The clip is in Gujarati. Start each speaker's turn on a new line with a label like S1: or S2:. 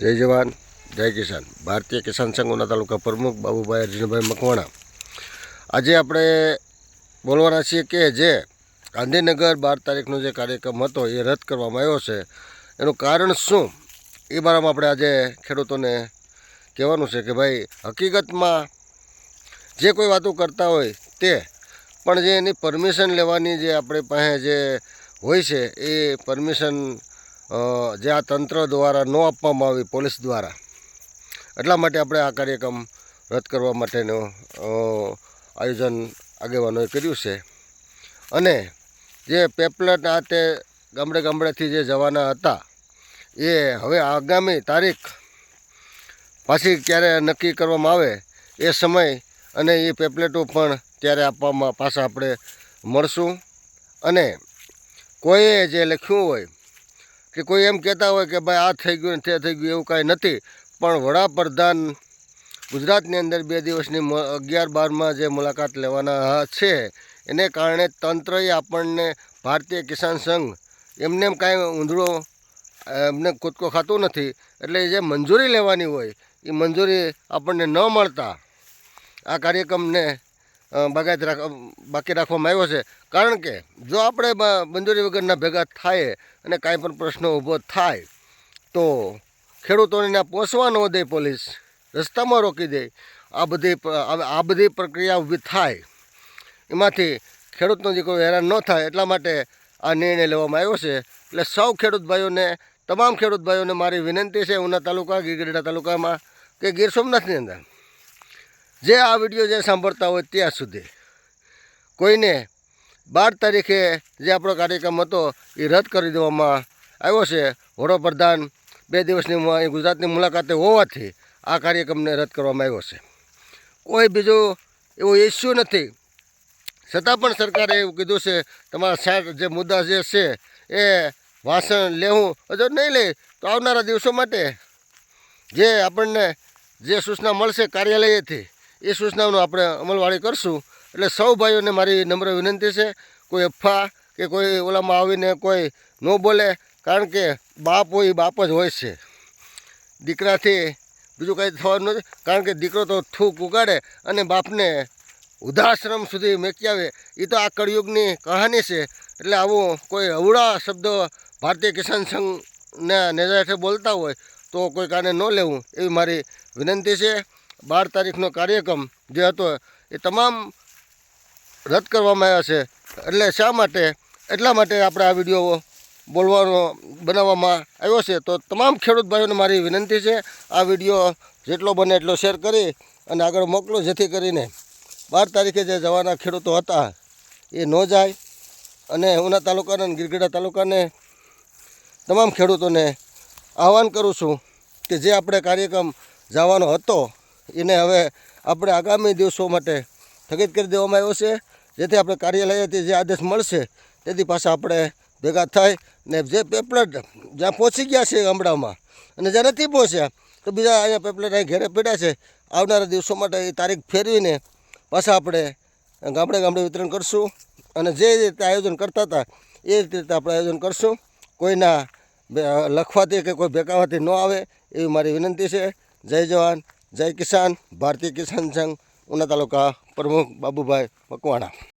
S1: જય જવાન જય કિસાન. ભારતીય કિસાન સંઘ ઉના તાલુકા પ્રમુખ બાબુભાઈ અર્જુનભાઈ મકવાણા. આજે આપણે બોલવાના છીએ કે જે ગાંધીનગર 12 તારીખનો જે કાર્યક્રમ હતો એ રદ કરવામાં આવ્યો છે. એનું કારણ શું એ બારામાં આપણે આજે ખેડૂતોને કહેવાનું છે કે ભાઈ હકીકતમાં જે કોઈ વાતો કરતા હોય તે પણ જે એની પરમિશન લેવાની જે આપણી પાસે જે હોય છે એ પરમિશન જે આ તંત્ર દ્વારા ન આપવામાં આવી પોલીસ દ્વારા, એટલા માટે આપણે આ કાર્યક્રમ રદ કરવા માટેનું આયોજન આગેવાનોએ કર્યું છે. અને જે પેપલેટ આ તે ગામડેથી જે જવાના હતા એ હવે આગામી તારીખ પાછી ક્યારે નક્કી કરવામાં આવે એ સમય અને એ પેપલેટો પણ ત્યારે આપવામાં પાછા આપણે મળશું. અને કોઈએ જે લખ્યું હોય કે કોઈ એમ કહેતા હોય કે ભાઈ આ થઈ ગયું ને તે થઈ ગયું, એવું કાંઈ નથી. પણ વડાપ્રધાન ગુજરાતની અંદર 2 દિવસની 11-12માં જે મુલાકાત લેવાના છે એને કારણે તંત્રએ આપણને ભારતીય કિસાન સંઘ એમને એમ કાંઈ ઊંધળો એમને કૂદકો ખાતું નથી. એટલે જે મંજૂરી લેવાની હોય એ મંજૂરી આપણને ન મળતા આ કાર્યક્રમને બાકી રાખવામાં આવ્યો છે. કારણ કે જો આપણે મંજૂરી વગરના ભેગા થાય અને કાંઈ પણ પ્રશ્નો ઊભો થાય તો ખેડૂતોને ત્યાં પહોંચવા ન દે, પોલીસ રસ્તામાં રોકી દે, આ બધી પ્રક્રિયા ઊભી થાય. એમાંથી ખેડૂતનો જે કોઈ હેરાન ન થાય એટલા માટે આ નિર્ણય લેવામાં આવ્યો છે. એટલે સૌ ખેડૂત ભાઈઓને, તમામ ખેડૂત ભાઈઓને મારી વિનંતી છે, ઉના તાલુકા, ગીરગઢડા તાલુકામાં કે ગીર સોમનાથની અંદર જે આ વિડીયો જે સાંભળતા હોય ત્યાં સુધી કોઈને 12 તારીખે જે આપણો કાર્યક્રમ હતો એ રદ કરી દેવામાં આવ્યો છે. વડાપ્રધાન 2 દિવસની ગુજરાતની મુલાકાતે હોવાથી આ કાર્યક્રમને રદ કરવામાં આવ્યો છે. કોઈ બીજું એવો ઇસ્યુ નથી. છતાં પણ સરકારે એવું કીધું છે તમારા જે મુદ્દા જે છે એ ભાષણ લેવું હજુ નહીં લે તો આવનારા દિવસો માટે જે આપણને જે સૂચના મળશે કાર્યાલયેથી એ સૂચનાઓનું આપણે અમલવારી કરશું. એટલે સૌ ભાઈઓને મારી નમ્ર વિનંતી છે, કોઈ અફવા કે કોઈ ઓલામાં આવીને કોઈ ન બોલે. કારણ કે બાપ હોય એ બાપ જ હોય છે, દીકરાથી બીજું કંઈ થવાનું નથી. કારણ કે દીકરો તો થૂક ઉગાડે અને બાપને વૃદ્ધાશ્રમ સુધી મેકી આવે. એ તો આ કળિયુગની કહાની છે. એટલે આવું કોઈ અવળા શબ્દો ભારતીય કિસાન સંઘના નેજા હેઠળ બોલતા હોય તો કોઈ કાને ન લેવું એવી મારી વિનંતી છે. 12 તારીખનો કાર્યક્રમ જે હતો એ તમામ રદ કરવામાં આવ્યા છે. એટલે શા માટે? એટલા માટે આપણે આ વિડીયો બનાવવામાં આવ્યો છે. તો તમામ ખેડૂત ભાઈઓને મારી વિનંતી છે, આ વિડીયો જેટલો બને એટલો શેર કરી અને આગળ મોકલો, જેથી કરીને 12 તારીખે જે જવાના ખેડૂતો હતા એ ન જાય. અને ઉના તાલુકાના અને ગીરગઢડા તાલુકાને તમામ ખેડૂતોને આહવાન કરું છું કે જે આપણે કાર્યક્રમ જવાનો હતો એને હવે આપણે આગામી દિવસો માટે સ્થગિત કરી દેવામાં આવ્યો છે. જેથી આપણે કાર્યાલયથી જે આદેશ મળશે તેથી પાછા આપણે ભેગા થાય ને જે પેપલેટ જ્યાં પહોંચી ગયા છે ગામડામાં અને જ્યાં નથી પહોંચ્યા તો બીજા અહીંયા પેપલેટ અહીં ઘેરે પડ્યા છે, આવનારા દિવસો માટે એ તારીખ ફેરવીને પાછા આપણે ગામડે વિતરણ કરશું. અને જે રીતે આયોજન કરતા હતા એ રીતે આપણે આયોજન કરશું. કોઈના લખવાથી કે કોઈ ભેકાવાથી ન આવે એવી મારી વિનંતી છે. જય જવાન જય કિસાન. ભારતીય કિસાન સંઘ ઉના તાલુકા પ્રમુખ બાબુભાઈ મકવાણા.